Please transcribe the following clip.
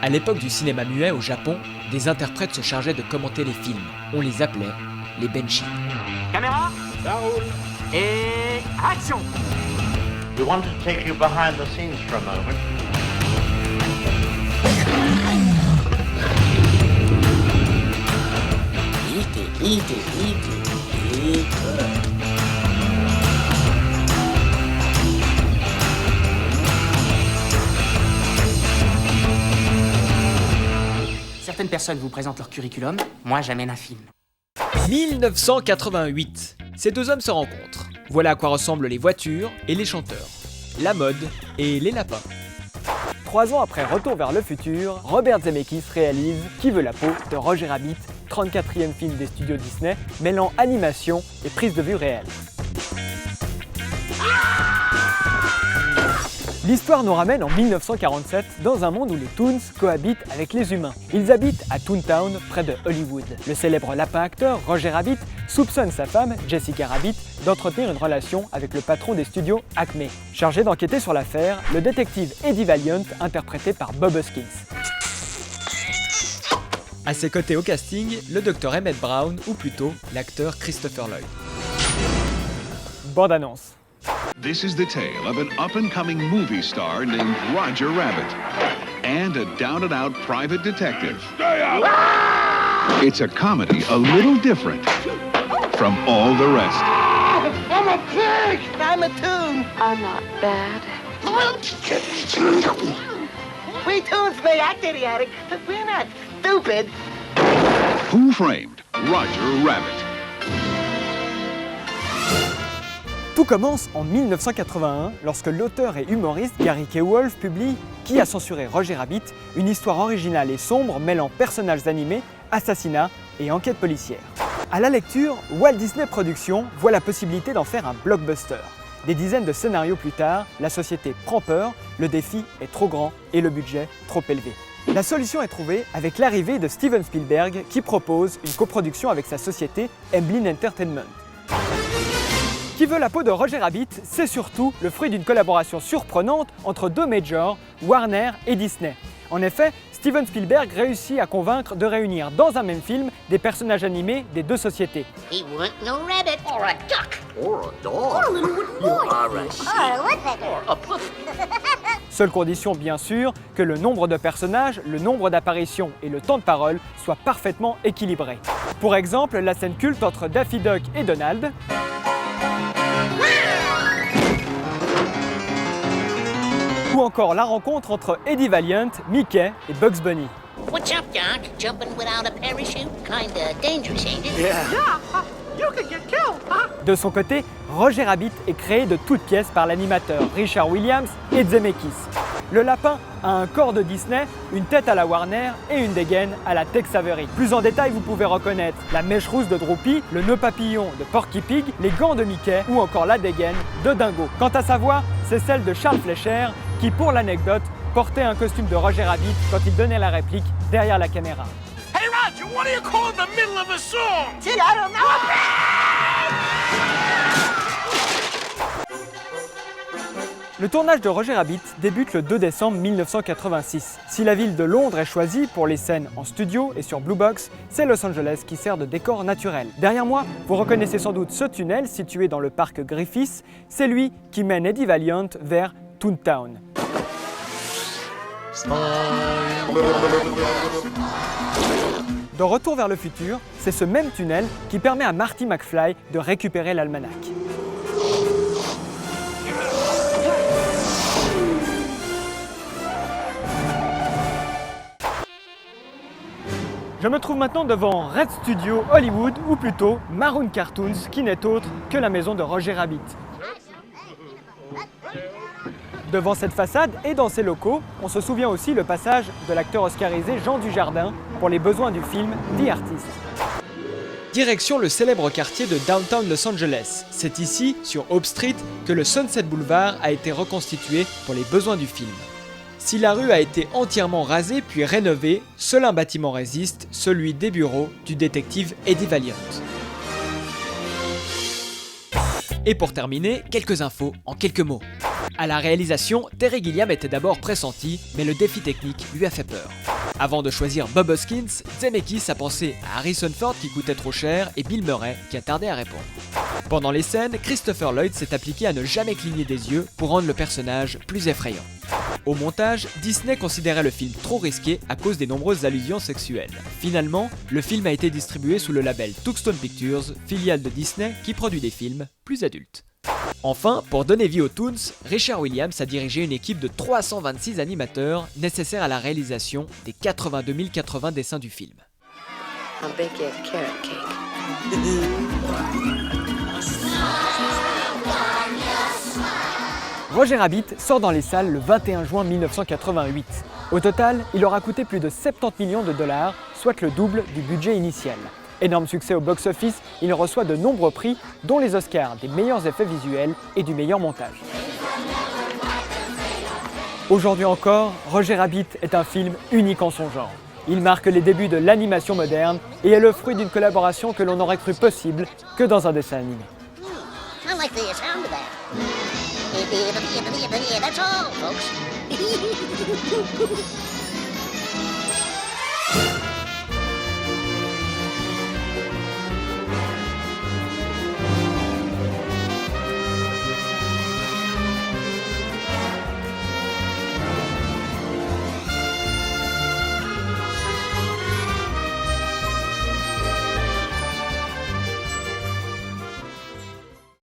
À l'époque du cinéma muet au Japon, des interprètes se chargeaient de commenter les films. On les appelait les benshi. Caméra, ça roule. Et action. We want to take you behind the scenes for a moment. Eat it. Certaines personnes vous présentent leur curriculum, moi j'amène un film. 1988. Ces deux hommes se rencontrent. Voilà à quoi ressemblent les voitures et les chanteurs, la mode et les lapins. 3 ans après Retour vers le futur, Robert Zemeckis réalise Qui veut la peau de Roger Rabbit, 34e film des studios Disney, mêlant animation et prise de vue réelle. L'histoire nous ramène en 1947 dans un monde où les Toons cohabitent avec les humains. Ils habitent à Toontown, près de Hollywood. Le célèbre lapin-acteur Roger Rabbit soupçonne sa femme, Jessica Rabbit, d'entretenir une relation avec le patron des studios Acme. Chargé d'enquêter sur l'affaire, le détective Eddie Valiant, interprété par Bob Hoskins. À ses côtés au casting, le docteur Emmett Brown, ou plutôt l'acteur Christopher Lloyd. Bande-annonce. This is the tale of an up-and-coming movie star named Roger Rabbit and a down-and-out private detective. Stay out! It's a comedy a little different from all the rest. I'm a pig! I'm a toon. I'm not bad. We toons may act idiotic, but we're not stupid. Who Framed Roger Rabbit? Tout commence en 1981 lorsque l'auteur et humoriste Gary K. Wolf publie Qui a censuré Roger Rabbit, une histoire originale et sombre mêlant personnages animés, assassinats et enquêtes policières. À la lecture, Walt Disney Productions voit la possibilité d'en faire un blockbuster. Des dizaines de scénarios plus tard, la société prend peur, le défi est trop grand et le budget trop élevé. La solution est trouvée avec l'arrivée de Steven Spielberg qui propose une coproduction avec sa société Amblin Entertainment. Qui veut la peau de Roger Rabbit, c'est surtout le fruit d'une collaboration surprenante entre deux majors, Warner et Disney. En effet, Steven Spielberg réussit à convaincre de réunir dans un même film des personnages animés des deux sociétés. He want no rabbit or a duck or a dog or a little wooden boy or a sheep or a puppy. Seule condition bien sûr que le nombre de personnages, le nombre d'apparitions et le temps de parole soient parfaitement équilibrés. Pour exemple, la scène culte entre Daffy Duck et Donald, ou encore la rencontre entre Eddie Valiant, Mickey et Bugs Bunny. What's up, Doc? Jumping without a parachute? Kinda dangerous, ain't it? You could get killed, huh? De son côté, Roger Rabbit est créé de toutes pièces par l'animateur Richard Williams et Zemeckis. Le lapin a un corps de Disney, une tête à la Warner et une dégaine à la Tex Avery. Plus en détail, vous pouvez reconnaître la mèche rousse de Droopy, le nœud papillon de Porky Pig, les gants de Mickey ou encore la dégaine de Dingo. Quant à sa voix, c'est celle de Charles Fleischer qui, pour l'anecdote, portait un costume de Roger Rabbit quand il donnait la réplique derrière la caméra. Hey Roger, what do you call in the middle of a song? Gee, I don't know. Le tournage de Roger Rabbit débute le 2 décembre 1986. Si la ville de Londres est choisie pour les scènes en studio et sur Blue Box, c'est Los Angeles qui sert de décor naturel. Derrière moi, vous reconnaissez sans doute ce tunnel situé dans le parc Griffith. C'est lui qui mène Eddie Valiant vers Toontown. Dans Retour vers le futur, c'est ce même tunnel qui permet à Marty McFly de récupérer l'almanach. Je me trouve maintenant devant Red Studio Hollywood, ou plutôt Maroon Cartoons, qui n'est autre que la maison de Roger Rabbit. Devant cette façade et dans ses locaux, on se souvient aussi le passage de l'acteur oscarisé Jean Dujardin pour les besoins du film The Artist. Direction le célèbre quartier de Downtown Los Angeles. C'est ici, sur Hope Street, que le Sunset Boulevard a été reconstitué pour les besoins du film. Si la rue a été entièrement rasée puis rénovée, seul un bâtiment résiste, celui des bureaux du détective Eddie Valiant. Et pour terminer, quelques infos en quelques mots. À la réalisation, Terry Gilliam était d'abord pressenti, mais le défi technique lui a fait peur. Avant de choisir Bob Hoskins, Zemeckis a pensé à Harrison Ford qui coûtait trop cher et Bill Murray qui a tardé à répondre. Pendant les scènes, Christopher Lloyd s'est appliqué à ne jamais cligner des yeux pour rendre le personnage plus effrayant. Au montage, Disney considérait le film trop risqué à cause des nombreuses allusions sexuelles. Finalement, le film a été distribué sous le label Touchstone Pictures, filiale de Disney qui produit des films plus adultes. Enfin, pour donner vie aux Toons, Richard Williams a dirigé une équipe de 326 animateurs nécessaires à la réalisation des 82 080 dessins du film. Roger Rabbit sort dans les salles le 21 juin 1988. Au total, il aura coûté plus de 70 millions de dollars, soit le double du budget initial. Énorme succès au box-office, il reçoit de nombreux prix, dont les Oscars des meilleurs effets visuels et du meilleur montage. Aujourd'hui encore, Roger Rabbit est un film unique en son genre. Il marque les débuts de l'animation moderne et est le fruit d'une collaboration que l'on aurait cru possible que dans un dessin animé. I like the sound of that. That's all, folks.